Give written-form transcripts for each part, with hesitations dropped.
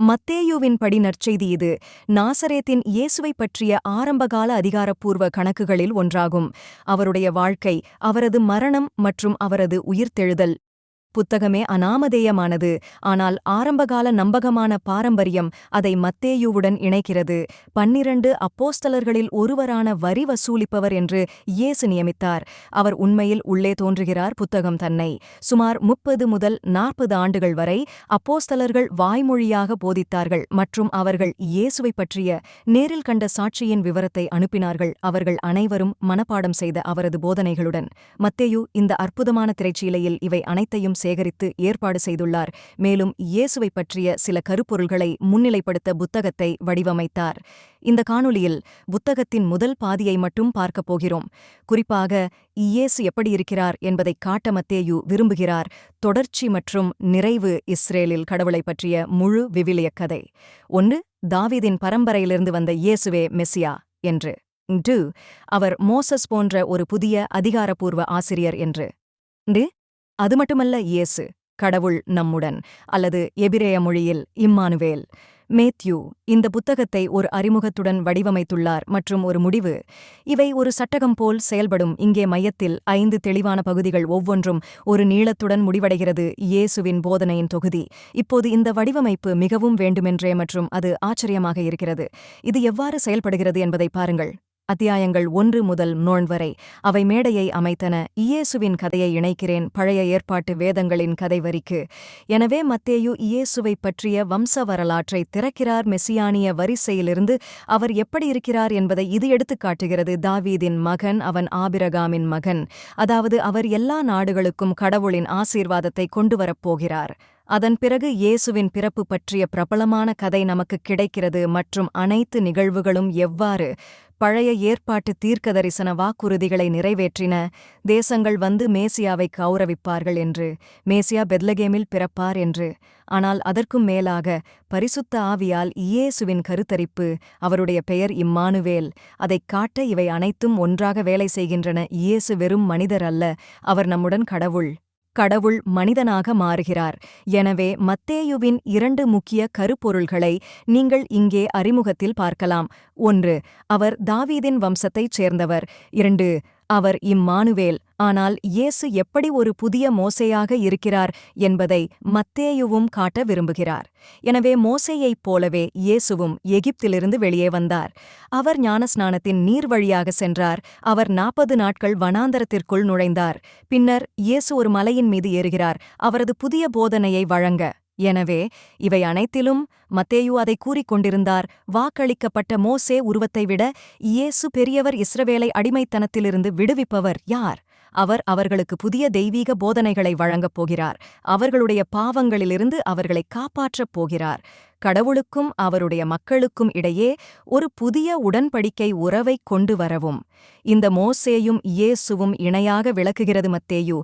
மத்தேயுவின் படி நற்செய்தி இது நாசரேத்தின் இயேசுவைப் பற்றிய ஆரம்பகால அதிகாரப்பூர்வ கணக்குகளில் ஒன்றாகும். அவருடைய வாழ்க்கை, அவரது மரணம் மற்றும் அவரது உயிர்த்தெழுதல் புத்தகமே அநாமதேயமானது, ஆனால் ஆரம்பகால நம்பகமான பாரம்பரியம் அதை மத்தேயுவுடன் இணைக்கிறது. 12 அப்போஸ்தலர்களில் ஒருவரான வரி வசூலிப்பவர் என்று இயேசு நியமித்தார். அவர் உண்மையில் உள்ளே தோன்றுகிறார். புத்தகம் தன்னை சுமார் 30 முதல் 40 ஆண்டுகள் வரை அப்போஸ்தலர்கள் வாய்மொழியாக போதித்தார்கள் மற்றும் அவர்கள் இயேசுவைப் பற்றிய நேரில் கண்ட சாட்சியின் விவரத்தை அனுப்பினார்கள். அவர்கள் அனைவரும் மனப்பாடம் செய்த அவரது போதனைகளுடன். மத்தேயு இந்த அற்புதமான திரைச்சீலையில் இவை அனைத்தையும் சேகரித்து ஏற்பாடு செய்துள்ளார். மேலும் இயேசுவைப் பற்றிய சில கருப்பொருள்களை முன்னிலைப்படுத்த புத்தகத்தை வடிவமைத்தார். இந்த காணொளியில் புத்தகத்தின் முதல் பாதியை மட்டும் பார்க்கப் போகிறோம். குறிப்பாக இயேசு எப்படி இருக்கிறார் என்பதைக் காட்ட மத்தேயு விரும்புகிறார். தொடர்ச்சி மற்றும் நிறைவு இஸ்ரேலில் கடவுளைப் பற்றிய முழு விவிலியக் கதை. 1. தாவீதின் பரம்பரையிலிருந்து வந்த இயேசுவே மெசியா என்று. 2. அவர் மோசஸ் போன்ற ஒரு புதிய அதிகாரப்பூர்வ ஆசிரியர் என்று. அது மட்டுமல்ல, இயேசு கடவுள் நம்முடன், அல்லது எபிரேய மொழியில் இம்மானுவேல். மேத்யூ இந்த புத்தகத்தை ஒரு அறிமுகத்துடன் வடிவமைத்துள்ளார் மற்றும் ஒரு முடிவு. இவை ஒரு சட்டகம் போல் செயல்படும். இங்கே மையத்தில் 5 தெளிவான பகுதிகள், ஒவ்வொன்றும் ஒரு நீளத்துடன் முடிவடைகிறது. இயேசுவின் போதனையின் தொகுதி. இப்போது இந்த வடிவமைப்பு மிகவும் வேண்டுமென்றே மற்றும் அது ஆச்சரியமாக இருக்கிறது. இது எவ்வாறு செயல்படுகிறது என்பதை பாருங்கள். அத்தியாயங்கள் 1 முதல் 9 வரை அவை மேடையை அமைத்தன. இயேசுவின் கதையை இணைக்கிறேன் பழைய ஏற்பாட்டு வேதங்களின் கதை வரிக்கு. எனவே மத்தேயு இயேசுவைப் பற்றிய வம்ச வரலாற்றை திறக்கிறார். மெசியானிய வரிசையிலிருந்து அவர் எப்படி இருக்கிறார் என்பதை இது எடுத்துக்காட்டுகிறது. தாவீதின் மகன், அவன் ஆபிரகாமின் மகன், அதாவது அவர் எல்லா நாடுகளுக்கும் கடவுளின் ஆசீர்வாதத்தை கொண்டுவரப் போகிறார். அதன் பிறகு இயேசுவின் பிறப்பு பற்றிய பிரபலமான கதை நமக்கு கிடைக்கிறது மற்றும் அனைத்து நிகழ்வுகளும் எவ்வாறு பழைய ஏற்பாட்டு தீர்க்கதரிசன வாக்குறுதிகளை நிறைவேற்றின. தேசங்கள் வந்து மேசியாவை கௌரவிப்பார்கள் என்று, மேசியா பெத்லகேமில் பிறப்பார் என்று. ஆனால் அதற்கும் மேலாக பரிசுத்த ஆவியால் இயேசுவின் கருத்தரிப்பு, அவருடைய பெயர் இம்மானுவேல், அதைக் காட்ட இவை அனைத்தும் ஒன்றாக வேலை செய்கின்றன. இயேசு வெறும் மனிதர் அல்ல, அவர் நம்முடன் கடவுள். கடவுள் மனிதனாக மாறுகிறார். எனவே மத்தேயுவின் 2 முக்கிய கருப்பொருள்களை நீங்கள் இங்கே அறிமுகத்தில் பார்க்கலாம். 1. அவர் தாவீதின் வம்சத்தைச் சேர்ந்தவர். 2. அவர் இம்மானுவேல். ஆனால் இயேசு எப்படி ஒரு புதிய மோசேயாக இருக்கிறார் என்பதை மத்தேயுவும் காட்ட விரும்புகிறார். எனவே மோசேயைப் போலவே இயேசுவும் எகிப்திலிருந்து வெளியே வந்தார். அவர் ஞானஸ்நானத்தின் நீர் வழியாக சென்றார். அவர் 40 நாட்கள் வனாந்தரத்திற்குள் நுழைந்தார். பின்னர் இயேசு ஒரு மலையின் மீது ஏறுகிறார், அவரது புதிய போதனையை வழங்க. எனவே இவை அனைத்திலும் மத்தேயு அதை கூறிக்கொண்டிருந்தார். வாக்களிக்கப்பட்ட மோசே உருவத்தை விட இயேசு பெரியவர். இஸ்ரவேலை அடிமைத்தனத்திலிருந்து விடுவிப்பவர் யார்? அவர் அவர்களுக்கு புதிய தெய்வீக போதனைகளை வழங்கப் போகிறார். அவர்களுடைய பாவங்களிலிருந்து அவர்களை காப்பாற்றப் போகிறார். கடவுளுக்கும் அவருடைய மக்களுக்கும் இடையே ஒரு புதிய உடன்படிக்கை உறவை கொண்டு வரவும் இந்த மோசேயும் இயேசுவும் இணையாக விளக்குகிறது. மத்தேயு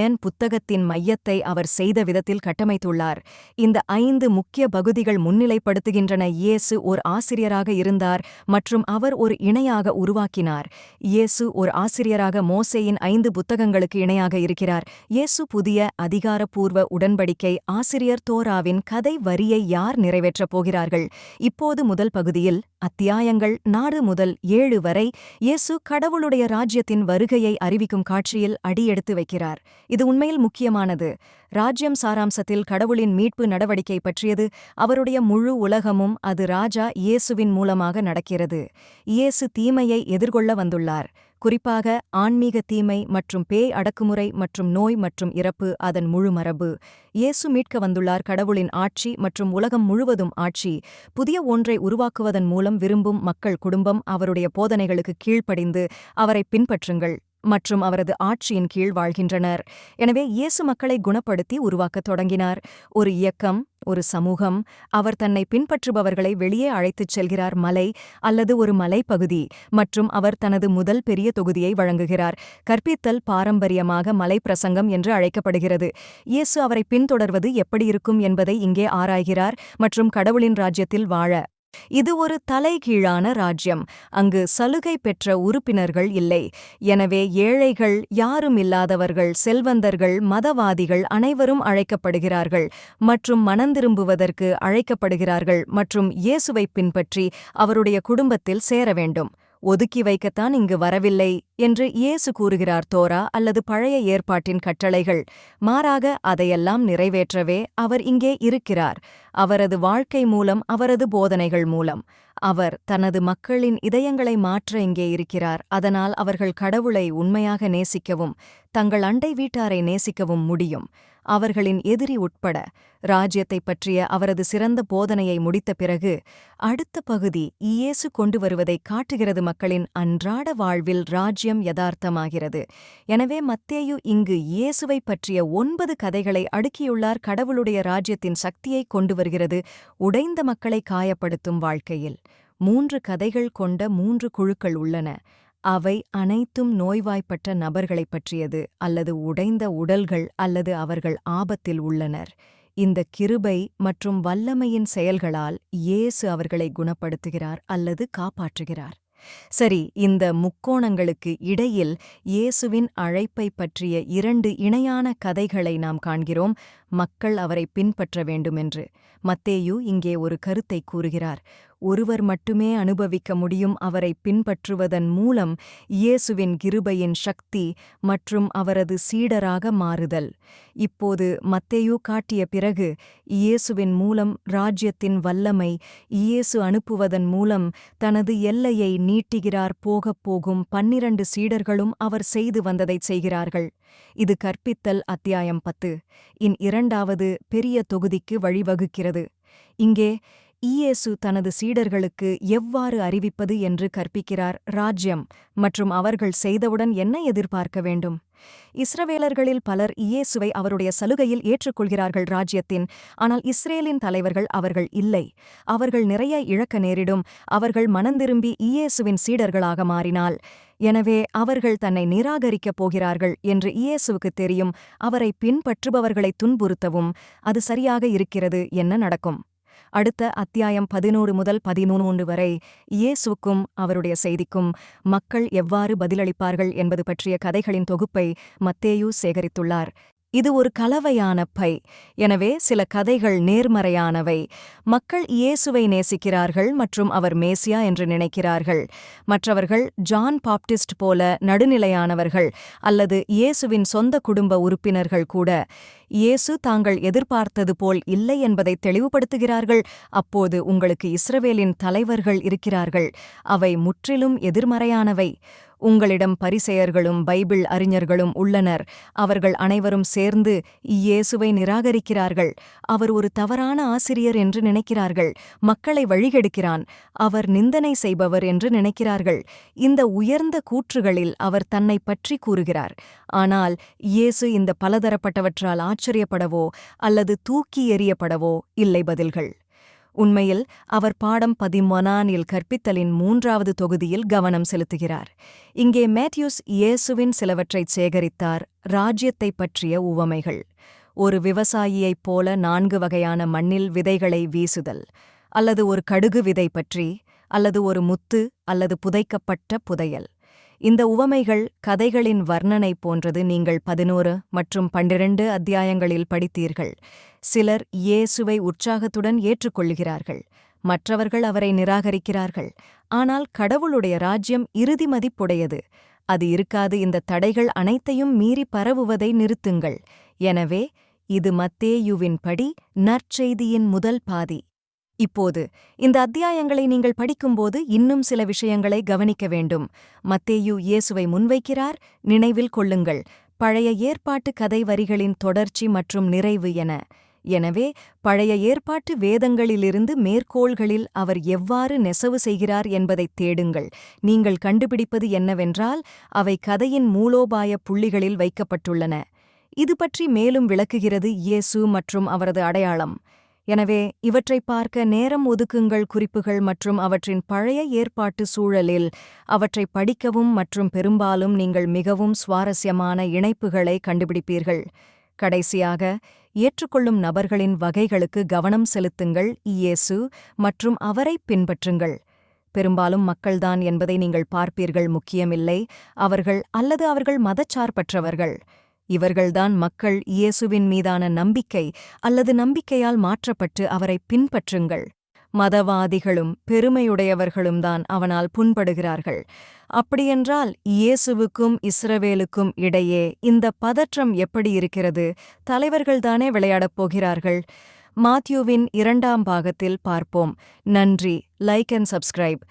ஏன் புத்தகத்தின் மையத்தை அவர் செய்த விதத்தில் கட்டமைத்துள்ளார். இந்த 5 முக்கிய பகுதிகள் முன்னிலைப்படுத்துகின்றன. இயேசு ஒரு ஆசிரியராக இருந்தார் மற்றும் அவர் ஒரு இணையாக உருவாக்கினார். இயேசு ஒரு ஆசிரியராக மோசேயின் 5 புத்தகங்களுக்கு இணையாக இருக்கிறார். இயேசு புதிய அதிகாரப்பூர்வ உடன்படிக்கை ஆசிரியர். தோராவின் கதை வரியை யார் நிறைவேற்றப் போகிறார்கள்? இப்போது முதல் பகுதியில் அத்தியாயங்கள் 4 முதல் 7 வரை இயேசு கடவுளுடைய ராஜ்யத்தின் வருகையை அறிவிக்கும் காட்சியில் அடியெடுத்து வைக்கிறார். இது உண்மையில் முக்கியமானது. ராஜ்யம் சாராம்சத்தில் கடவுளின் மீட்பு நடவடிக்கை பற்றியது. அவருடைய முழு உலகமும் அது ராஜா இயேசுவின் மூலமாக நடக்கிறது. இயேசு தீமையை எதிர்கொள்ள வந்துள்ளார். குறிப்பாக ஆன்மீக தீமை மற்றும் பேய் அடக்குமுறை மற்றும் நோய் மற்றும் இறப்பு, அதன் முழு மரபு. இயேசு மீட்க வந்துள்ளார். கடவுளின் ஆட்சி மற்றும் உலகம் முழுவதும் ஆட்சி. புதிய ஒன்றை உருவாக்குவதன் மூலம் விரும்பும் மக்கள் குடும்பம் அவருடைய போதனைகளுக்கு கீழ்ப்படிந்து அவரை பின்பற்றுங்கள் மற்றும் அவரது ஆட்சியின் கீழ் வாழ்கின்றனர். எனவே இயேசு மக்களை குணப்படுத்தி உருவாக்கத் தொடங்கினார். ஒரு இயக்கம், ஒரு சமூகம். அவர் தன்னை பின்பற்றுபவர்களை வெளியே அழைத்துச் செல்கிறார், மலை அல்லது ஒரு மலைப்பகுதி, மற்றும் அவர் தனது முதல் பெரிய தொகுதியை வழங்குகிறார். கற்பித்தல் பாரம்பரியமாக மலை பிரசங்கம் என்று அழைக்கப்படுகிறது. இயேசு அவரை பின்தொடர்வது எப்படி இருக்கும் என்பதை இங்கே ஆராய்கிறார் மற்றும் கடவுளின் ராஜ்யத்தில் வாழ இது ஒரு தலைகீழான ராஜ்யம். அங்கு சலுகை பெற்ற உறுப்பினர்கள் இல்லை. எனவே ஏழைகள், யாரும் இல்லாதவர்கள், செல்வந்தர்கள், மதவாதிகள் அனைவரும் அழைக்கப்படுகிறார்கள் மற்றும் மனந்திரும்புவதற்கு அழைக்கப்படுகிறார்கள் மற்றும் இயேசுவை பின்பற்றி அவருடைய குடும்பத்தில் சேர வேண்டும். ஒதுக்கி வைக்கத்தான் இங்கு வரவில்லை என்று இயேசு கூறுகிறார் தோரா அல்லது பழைய ஏற்பாட்டின் கட்டளைகள். மாறாக அதையெல்லாம் நிறைவேற்றவே அவர் இங்கே இருக்கிறார். அவரது வாழ்க்கை மூலம், அவரது போதனைகள் மூலம். அவர் தனது மக்களின் இதயங்களை மாற்ற இங்கே இருக்கிறார். அதனால் அவர்கள் கடவுளை உண்மையாக நேசிக்கவும் தங்கள் அண்டை வீட்டாரை நேசிக்கவும் முடியும், அவர்களின் எதிரி உட்பட. ராஜ்யத்தைப் பற்றிய அவரது சிறந்த போதனையை முடித்த பிறகு அடுத்த பகுதி இயேசு கொண்டு வருவதைக் காட்டுகிறது. மக்களின் அன்றாட வாழ்வில் ராஜ்யம் யதார்த்தமாகிறது. எனவே மத்தேயு இங்கு இயேசுவைப் பற்றிய 9 கதைகளை அடுக்கியுள்ளார். கடவுளுடைய ராஜ்யத்தின் சக்தியை கொண்டு வருகிறது உடைந்த மக்களை காயப்படுத்தும் வாழ்க்கையில். 3 கதைகள் கொண்ட 3 குழுக்கள் உள்ளன. அவை அனைத்தும் நோய்வாய்ப்பட்ட நபர்களைப் பற்றியது, அல்லது உடைந்த உடல்கள், அல்லது அவர்கள் ஆபத்தில் உள்ளனர். இந்த கிருபை மற்றும் வல்லமையின் செயல்களால் இயேசு அவர்களை குணப்படுத்துகிறார் அல்லது காப்பாற்றுகிறார். சரி, இந்த முக்கோணங்களுக்கு இடையில் இயேசுவின் அழைப்பைப் பற்றிய 2 இணையான கதைகளை நாம் காண்கிறோம். மக்கள் அவரை பின்பற்ற வேண்டுமென்று மத்தேயு இங்கே ஒரு கருத்தை கூறுகிறார். ஒருவர் மட்டுமே அனுபவிக்க முடியும் அவரை பின்பற்றுவதன் மூலம் இயேசுவின் கிருபையின் சக்தி மற்றும் அவரது சீடராக மாறுதல். இப்போது மத்தேயு காட்டிய பிறகு இயேசுவின் மூலம் ராஜ்யத்தின் வல்லமை, இயேசு அனுப்புவதன் மூலம் தனது எல்லையை நீட்டுகிறார். போகப் போகும் 12 சீடர்களும் அவர் செய்து வந்ததைச் செய்கிறார்கள். இது கற்பித்தல் அத்தியாயம் 10 இன் 2வது பெரிய தொகுதிக்கு வழிவகுக்கிறது. இங்கே இயேசு தனது சீடர்களுக்கு எவ்வாறு அறிவிப்பது என்று கற்பிக்கிறார். ராஜ்யம் மற்றும் அவர்கள் செய்தவுடன் என்ன எதிர்பார்க்க வேண்டும்? இஸ்ரவேலர்களில் பலர் இயேசுவை அவருடைய சலுகையில் ஏற்றுக்கொள்கிறார்கள் ராஜ்யத்தின். ஆனால் இஸ்ரேலின் தலைவர்கள் அவர்கள் இல்லை. அவர்கள் நிறைய இழக்க நேரிடும். அவர்கள் மனந்திரும்பி இயேசுவின் சீடர்களாக மாறினால். எனவே அவர்கள் தன்னை நிராகரிக்கப் போகிறார்கள் என்று இயேசுவுக்கு தெரியும். அவரை பின்பற்றுபவர்களை துன்புறுத்தவும் அது சரியாக இருக்கிறது. என்ன நடக்கும்? அடுத்த அத்தியாயம் 11 முதல் 13 வரை இயேசுவுக்கும் அவருடைய செய்திக்கும் மக்கள் எவ்வாறு பதிலளிப்பார்கள் என்பது பற்றிய கதைகளின் தொகுப்பை மத்தேயு சேகரித்துள்ளார். இது ஒரு கலவையான பை. எனவே சில கதைகள் நேர்மறையானவை. மக்கள் இயேசுவை நேசிக்கிறார்கள் மற்றும் அவர் மேசியா என்று நினைக்கிறார்கள். மற்றவர்கள் ஜான் பாப்டிஸ்ட் போல நடுநிலையானவர்கள் அல்லது இயேசுவின் சொந்த குடும்ப உறுப்பினர்கள் கூட இயேசு தாங்கள் எதிர்பார்த்தது போல் இல்லை என்பதை தெளிவுபடுத்துகிறார்கள். அப்போது உங்களுக்கு இஸ்ரவேலின் தலைவர்கள் இருக்கிறார்கள். அவை முற்றிலும் எதிர்மறையானவை. உங்களிடம் பரிசேயர்களும் பைபிள் அறிஞர்களும் உள்ளனர். அவர்கள் அனைவரும் சேர்ந்து இயேசுவை நிராகரிக்கிறார்கள். அவர் ஒரு தவறான ஆசிரியர் என்று நினைக்கிறார்கள். மக்களை வழிகெடுக்கிறான். அவர் நிந்தனை செய்பவர் என்று நினைக்கிறார்கள். இந்த உயர்ந்த கூற்றுகளில் அவர் தன்னை பற்றி கூறுகிறார். ஆனால் இயேசு இந்த பலதரப்பட்டவற்றால் ஆச்சரியப்படவோ அல்லது தூக்கி எறியப்படவோ இல்லை. பதில்கள். உண்மையில் அவர் பாடம் 13 கற்பித்தலின் 3வது தொகுதியில் கவனம் செலுத்துகிறார். இங்கே மேத்யூஸ் இயேசுவின் சிலவற்றைச் சேகரித்தார். ராஜ்யத்தைப் பற்றிய உவமைகள். ஒரு விவசாயியைப் போல 4 வகையான மண்ணில் விதைகளை வீசுதல், அல்லது ஒரு கடுகு விதை பற்றி, அல்லது ஒரு முத்து அல்லது புதைக்கப்பட்ட புதையல். இந்த உவமைகள் கதைகளின் வர்ணனை போன்றது. நீங்கள் 11 மற்றும் 12 அத்தியாயங்களில் படித்தீர்கள். சிலர் இயேசுவை உற்சாகத்துடன் ஏற்றுக்கொள்கிறார்கள். மற்றவர்கள் அவரை நிராகரிக்கிறார்கள். ஆனால் கடவுளுடைய ராஜ்யம் இறுதி மதிப்புடையது. அது இருக்காது. இந்த தடைகள் அனைத்தையும் மீறி பரவுவதை நிறுத்துங்கள். எனவே இது மத்தேயுவின் படி நற்செய்தியின் முதல் பாதி. இப்போது இந்த அத்தியாயங்களை நீங்கள் படிக்கும்போது இன்னும் சில விஷயங்களை கவனிக்க வேண்டும். மத்தேயு இயேசுவை முன்வைக்கிறார். நினைவில் கொள்ளுங்கள், பழைய ஏற்பாட்டு கதை வரிகளின் தொடர்ச்சி மற்றும் நிறைவு என. எனவே பழைய ஏற்பாட்டு வேதங்களிலிருந்து மேற்கோள்களில் அவர் எவ்வாறு நெசவு செய்கிறார் என்பதைத் தேடுங்கள். நீங்கள் கண்டுபிடிப்பது என்னவென்றால் அவை கதையின் மூலோபாய புள்ளிகளில் வைக்கப்பட்டுள்ளன. இது பற்றி மேலும் விளக்குகிறது இயேசு மற்றும் அவரது அடையாளம். எனவே இவற்றை பார்க்க நேரம் ஒதுக்குங்கள். குறிப்புகள் மற்றும் அவற்றின் பழைய ஏற்பாட்டு சூழலில் அவற்றை படிக்கவும் மற்றும் பெரும்பாலும் நீங்கள் மிகவும் சுவாரஸ்யமான இணைப்புகளை கண்டுபிடிப்பீர்கள். கடைசியாக ஏற்றுக்கொள்ளும் நபர்களின் வகைகளுக்கு கவனம் செலுத்துங்கள். இயேசு மற்றும் அவரைப் பின்பற்றுங்கள். பெரும்பாலும் மக்கள்தான் என்பதை நீங்கள் பார்ப்பீர்கள். முக்கியமில்லை அவர்கள் மதச்சார்பற்றவர்கள். இவர்கள்தான் மக்கள். இயேசுவின் மீதான நம்பிக்கை அல்லது நம்பிக்கையால் மாற்றப்பட்டு அவரை பின்பற்றுங்கள். மதவாதிகளும் பெருமையுடையவர்களும் தான் அவனால் புண்படுகிறார்கள். அப்படியென்றால் இயேசுவுக்கும் இஸ்ரவேலுக்கும் இடையே இந்த பதற்றம் எப்படி இருக்கிறது? தலைவர்கள்தானே விளையாடப் போகிறார்கள். மாத்யூவின் 2ஆம் பாகத்தில் பார்ப்போம். நன்றி. Like and subscribe.